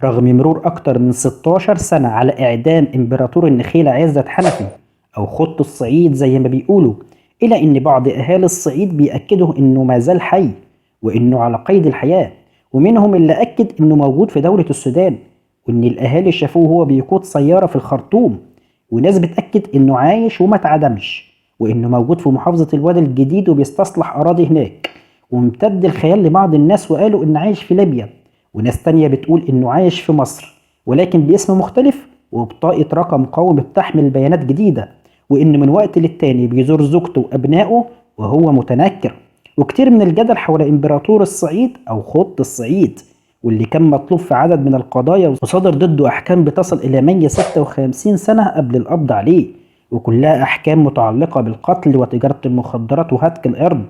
رغم مرور أكتر من 16 سنة على إعدام إمبراطور النخيل عزت حنفي أو خط الصعيد زي ما بيقولوا، إلا إن بعض أهالي الصعيد بيأكدوا إنه ما زال حي وإنه على قيد الحياة، ومنهم اللي أكد إنه موجود في دولة السودان، وإن الأهالي شافوه وهو بيقود سيارة في الخرطوم، وناس بتأكد إنه عايش وما اتعدمش، وإنه موجود في محافظة الوادي الجديد وبيستصلح أراضي هناك. وامتد الخيال لبعض الناس وقالوا إنه عايش في ليبيا، وناس تانية بتقول إنه عايش في مصر ولكن باسم مختلف وبطاقة رقم قومي بتحمل بيانات جديدة، وإن من وقت للتاني بيزور زوجته وأبنائه وهو متنكر. وكتير من الجدل حول إمبراطور الصعيد أو خط الصعيد، واللي كان مطلوب في عدد من القضايا وصدر ضده أحكام بتصل إلى 156 سنة قبل القبض عليه، وكلها أحكام متعلقة بالقتل وتجارة المخدرات وهتك الأرض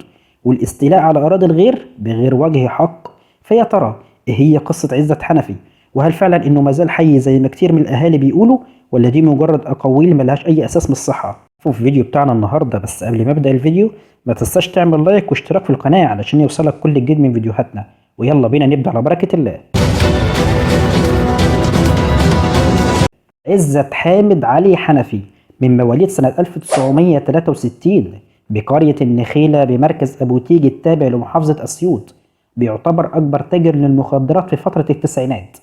والاستيلاء على أراضي الغير بغير وجه حق. فيا ترى إيه هي قصة عزت حنفي؟ وهل فعلا إنه مازال حي زي ما كتير من الأهالي بيقولوا، ولا دي مجرد أقاويل ملهاش أي أساس من الصحة؟ في الفيديو بتاعنا النهاردة، بس قبل ما أبدأ الفيديو ما تنساش تعمل لايك واشتراك في القناة علشان يوصلك كل جديد من فيديوهاتنا. ويلا بينا نبدأ على بركة الله. عزت حامد علي حنفي من مواليد سنة 1963 بقرية النخيلة بمركز أبو تيج التابع لمحافظة أسيوط، بيعتبر أكبر تاجر للمخدرات في فترة التسعينات.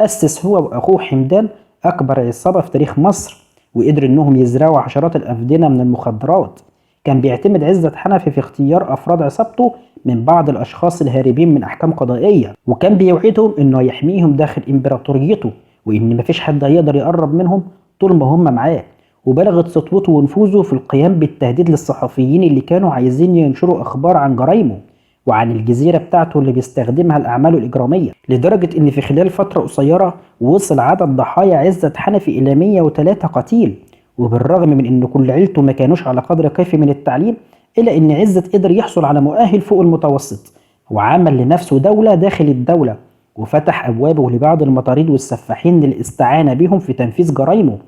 أسس هو وأخوه حمدان أكبر عصابة في تاريخ مصر، وقدر إنهم يزرعوا عشرات الأفدنة من المخدرات. كان بيعتمد عزت حنفي في اختيار أفراد عصابته من بعض الأشخاص الهاربين من أحكام قضائية، وكان بيوعدهم إنه يحميهم داخل إمبراطوريته، وإن مفيش حد هيقدر يقرب منهم طول ما هم معاه. وبلغت سطوته ونفوذه في القيام بالتهديد للصحفيين اللي كانوا عايزين ينشروا أخبار عن جرايمه وعن الجزيرة بتاعته اللي بيستخدمها لأعماله الإجرامية، لدرجة إن في خلال فترة قصيرة وصل عدد ضحايا عزت حنفي إلى 103 قتيل. وبالرغم من إن كل عيلته ما كانوش على قدر كافي من التعليم، إلا إن عزت قدر يحصل على مؤهل فوق المتوسط، وعمل لنفسه دولة داخل الدولة، وفتح أبوابه لبعض المطاريد والسفاحين للاستعانة بهم في تنفيذ جرائمه.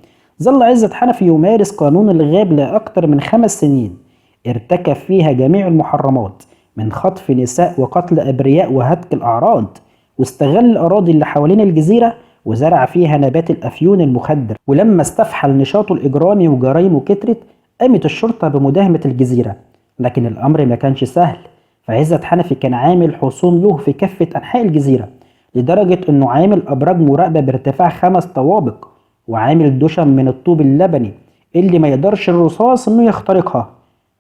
ظل عزت حنفي يمارس قانون الغاب لأكثر من 5 سنين، ارتكب فيها جميع المحرمات من خطف نساء وقتل أبرياء وهتك الأعراض، واستغل الأراضي اللي حوالين الجزيرة وزرع فيها نبات الأفيون المخدر. ولما استفحل نشاطه الإجرامي وجرايمه كترت، قامت الشرطة بمداهمة الجزيرة، لكن الأمر ما كانش سهل. فعزت حنفي كان عامل حصون له في كافة أنحاء الجزيرة، لدرجة إنه عامل أبراج مراقبة بارتفاع 5 طوابق، وعامل دشم من الطوب اللبني اللي ما يقدرش الرصاص إنه يخترقها،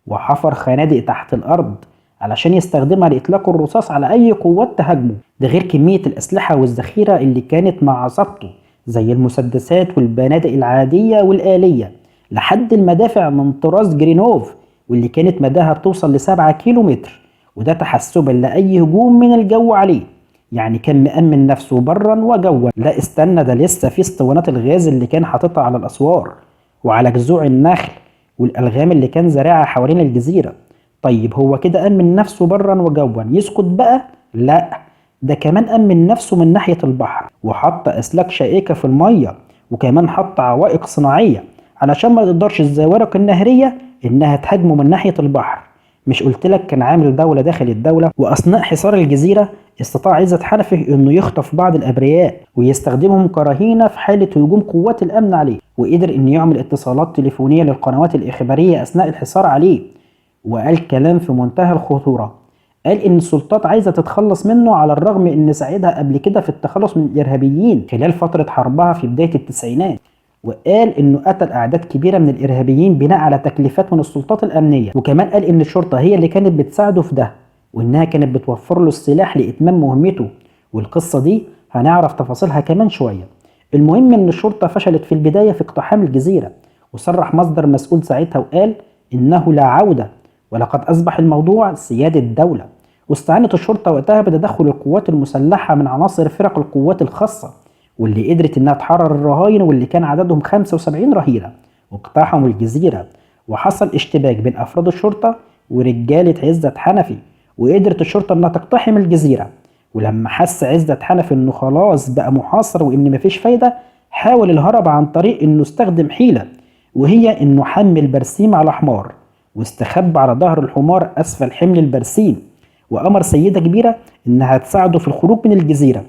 وحفر خنادق تحت الأرض علشان يستخدمها لإطلاق الرصاص على أي قوات تهاجمه. ده غير كمية الأسلحة والذخيرة اللي كانت مع عصابته زي المسدسات والبنادق العادية والآلية، لحد المدافع من طراز جرينوف واللي كانت مداها بتوصل ل7 كيلومتر، وده تحسبا لأي هجوم من الجو عليه. يعني كان مأمن نفسه برا وجوا. لا استنى، ده لسه في اسطوانات الغاز اللي كان حاططها على الأسوار وعلى جذوع النخل والألغام اللي كان زارعها حوالين الجزيرة. طيب هو كده أمن نفسه برا وجوا، يسكت بقى؟ لا، ده كمان أمن نفسه من ناحية البحر، وحط أسلاك شائكة في المية، وكمان حط عوائق صناعية علشان ما تقدرش الزوارق النهرية إنها تهاجمه من ناحية البحر. مش قلتلك كان عامل دولة داخل الدولة؟ وأثناء حصار الجزيرة استطاع عزت حنفي إنه يخطف بعض الأبرياء ويستخدمهم كرهينة في حالة هجوم قوات الأمن عليه، وقدر إنه يعمل اتصالات تليفونية للقنوات الإخبارية أثناء الحصار عليه. وقال كلام في منتهى الخطورة، قال إن السلطات عايزة تتخلص منه على الرغم إن ساعدها قبل كده في التخلص من الإرهابيين خلال فترة حربها في بداية التسعينات. وقال إنه قتل أعداد كبيرة من الإرهابيين بناء على تكليفات من السلطات الأمنية، وكمان قال إن الشرطة هي اللي كانت بتساعده في ده، وإنها كانت بتوفر له السلاح لإتمام مهمته. والقصة دي هنعرف تفاصيلها كمان شوية. المهم إن الشرطة فشلت في البداية في اقتحام الجزيرة، وصرح مصدر مسؤول ساعتها وقال إنه لا عودة، ولقد أصبح الموضوع سيادة دولة. واستعانت الشرطة وقتها بتدخل القوات المسلحة من عناصر فرق القوات الخاصة، واللي قدرت إنها تحرر الرهاين واللي كان عددهم 75 رهينة، واقتحموا الجزيرة. وحصل اشتباك بين أفراد الشرطة ورجالة عزت حنفي، وقدرت الشرطة إنها تقتحم الجزيرة. ولما حس عزت حنفي إنه خلاص بقى محاصر وإن مفيش فايدة، حاول الهرب عن طريق إنه استخدم حيلة، وهي إنه حمل برسيم على حمار واستخبى على ظهر الحمار أسفل حمل البرسيم، وأمر سيدة كبيرة إنها تساعده في الخروج من الجزيرة.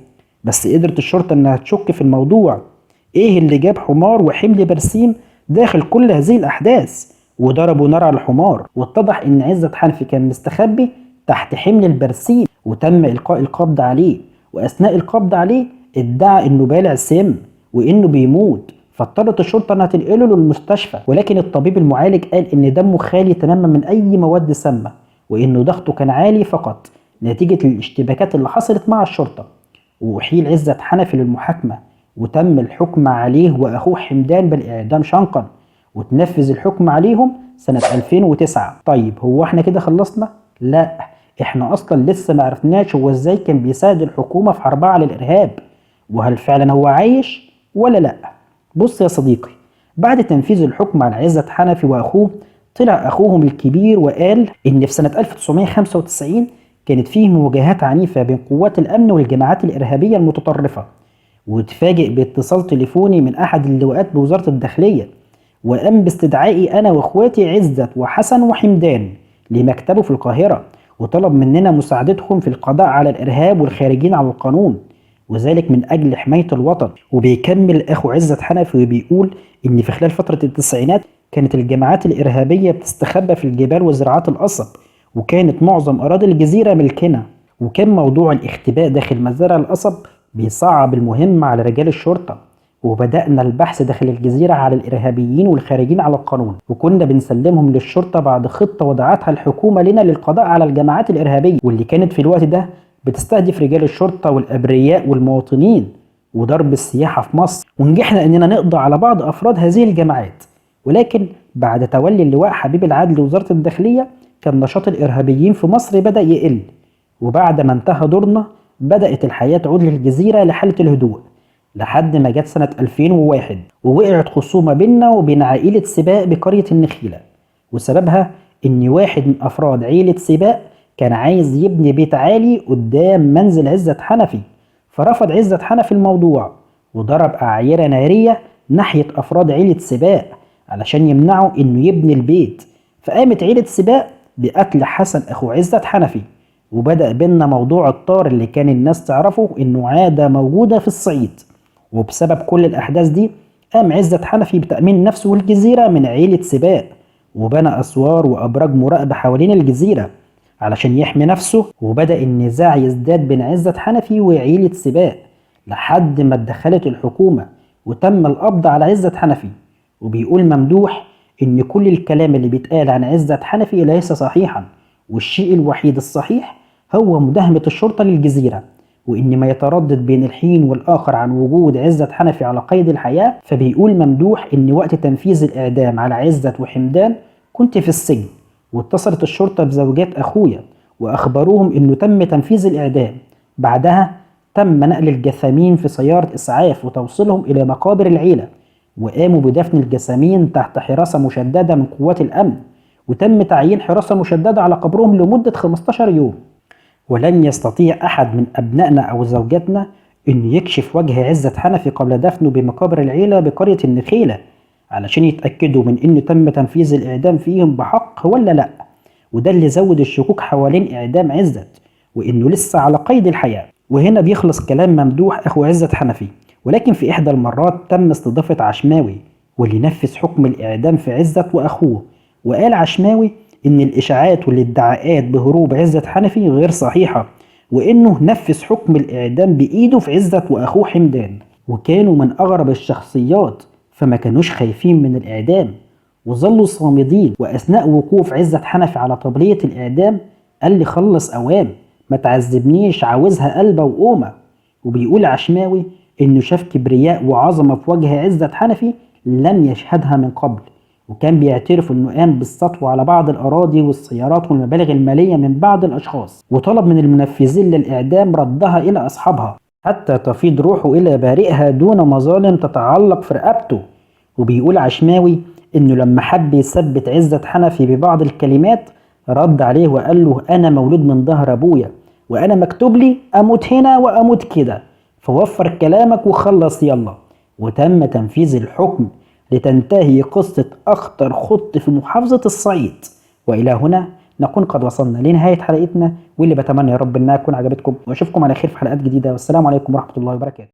بس قدرت الشرطة انها تشك في الموضوع. ايه اللي جاب حمار وحمل برسيم داخل كل هذه الاحداث؟ وضربوا نار على الحمار، واتضح ان عزت حنفي كان مستخبي تحت حمل البرسيم، وتم القاء القبض عليه. واثناء القبض عليه ادعى انه بالع سم وانه بيموت، فاضطرت الشرطة انها تنقله للمستشفى، ولكن الطبيب المعالج قال ان دمه خالي تماما من اي مواد سامة، وانه ضغطه كان عالي فقط نتيجة الاشتباكات اللي حصلت مع الشرطة. وأحيل عزت حنفي للمحاكمة، وتم الحكم عليه وأخوه حمدان بالإعدام شنقا، وتنفذ الحكم عليهم سنة 2009. طيب هو احنا كده خلصنا؟ لا، احنا أصلا لسه معرفناش هو ازاي كان بيساعد الحكومة في حربها على الإرهاب، وهل فعلا هو عايش ولا لا. بص يا صديقي، بعد تنفيذ الحكم على عزت حنفي وأخوه، طلع أخوهم الكبير وقال إن في سنة 1995 كانت فيه مواجهات عنيفة بين قوات الأمن والجماعات الإرهابية المتطرفة، واتفاجئ باتصال تليفوني من أحد اللواءات بوزارة الداخلية، وقام باستدعائي أنا وإخواتي عزت وحسن وحمدان لمكتبه في القاهرة، وطلب مننا مساعدتهم في القضاء على الإرهاب والخارجين على القانون، وذلك من أجل حماية الوطن. وبيكمل أخو عزت حنفي وبيقول إن في خلال فترة التسعينات كانت الجماعات الإرهابية بتستخبى في الجبال وزراعات القصب، وكانت معظم أراضي الجزيرة ملكنا، وكان موضوع الاختباء داخل مزارع القصب بيصعب المهمة على رجال الشرطة. وبدأنا البحث داخل الجزيرة على الإرهابيين والخارجين على القانون، وكنا بنسلمهم للشرطة بعد خطة وضعتها الحكومة لنا للقضاء على الجماعات الإرهابية، واللي كانت في الوقت ده بتستهدف رجال الشرطة والأبرياء والمواطنين وضرب السياحة في مصر. ونجحنا إننا نقضي على بعض أفراد هذه الجماعات، ولكن بعد تولي اللواء حبيب العدل لوزارة الداخلية كان نشاط الإرهابيين في مصر بدأ يقل. وبعد ما انتهى دورنا بدأت الحياة تعود للجزيرة لحالة الهدوء، لحد ما جت سنة 2001 ووقعت خصومة بيننا وبين عائلة سباق بقرية النخيلة، وسببها إن واحد من أفراد عيلة سباق كان عايز يبني بيت عالي قدام منزل عزت حنفي، فرفض عزت حنفي الموضوع وضرب أعيرة نارية ناحية أفراد عيلة سباق علشان يمنعوا إنه يبني البيت. فقامت عيلة سباق بقتل حسن أخو عزت حنفي، وبدأ بينا موضوع الطار اللي كان الناس تعرفه إنه عادة موجودة في الصعيد. وبسبب كل الأحداث دي قام عزت حنفي بتأمين نفسه والجزيرة من عيلة سباق، وبنى أسوار وأبراج مراقبة حوالين الجزيرة علشان يحمي نفسه. وبدأ النزاع يزداد بين عزت حنفي وعيلة سباق لحد ما اتدخلت الحكومة وتم القبض على عزت حنفي. وبيقول ممدوح إن كل الكلام اللي بيتقال عن عزت حنفي ليس صحيحا، والشيء الوحيد الصحيح هو مداهمة الشرطة للجزيرة، وإن ما يتردد بين الحين والآخر عن وجود عزت حنفي على قيد الحياة. فبيقول ممدوح إن وقت تنفيذ الإعدام على عزت وحمدان كنت في السجن، واتصلت الشرطة بزوجات أخويا وأخبروهم إنه تم تنفيذ الإعدام. بعدها تم نقل الجثامين في سيارة إسعاف وتوصيلهم إلى مقابر العيلة، وقاموا بدفن الجثامين تحت حراسة مشددة من قوات الأمن، وتم تعيين حراسة مشددة على قبرهم لمدة 15 يوم. ولن يستطيع أحد من أبنائنا أو زوجاتنا أن يكشف وجه عزت حنفي قبل دفنه بمقابر العيلة بقرية النخيلة علشان يتأكدوا من أنه تم تنفيذ الإعدام فيهم بحق ولا لأ. وده اللي زود الشكوك حوالين إعدام عزت وإنه لسه على قيد الحياة. وهنا بيخلص كلام ممدوح أخو عزت حنفي. ولكن في إحدى المرات تم استضافة عشماوي واللي نفذ حكم الإعدام في عزت وأخوه، وقال عشماوي إن الإشاعات والادعاءات بهروب عزت حنفي غير صحيحة، وإنه نفذ حكم الإعدام بإيده في عزت وأخوه حمدان، وكانوا من أغرب الشخصيات فما كانوش خايفين من الإعدام وظلوا صامدين. وأثناء وقوف عزت حنفي على طبلية الإعدام قال لي خلص أوام، ما تعذبنيش، عاوزها قلبة وقومة. وبيقول عشماوي إنه شاف كبرياء وعظمة في وجه عزت حنفي لم يشهدها من قبل، وكان بيعترف انه قام بالسطو على بعض الاراضي والسيارات والمبالغ الماليه من بعض الاشخاص، وطلب من المنفذين للاعدام ردها الى اصحابها حتى تفيض روحه الى بارئها دون مظالم تتعلق في رقبته. وبيقول عشماوي انه لما حب يثبت عزت حنفي ببعض الكلمات رد عليه وقال له انا مولود من ظهر ابويا، وانا مكتوب لي اموت هنا واموت كده، فوفر كلامك وخلص يلا. وتم تنفيذ الحكم لتنتهي قصة أخطر خط في محافظة الصعيد. وإلى هنا نكون قد وصلنا لنهاية حلقتنا، واللي بتمنى يا رب انها تكون عجبتكم، واشوفكم على خير في حلقات جديدة، والسلام عليكم ورحمة الله وبركاته.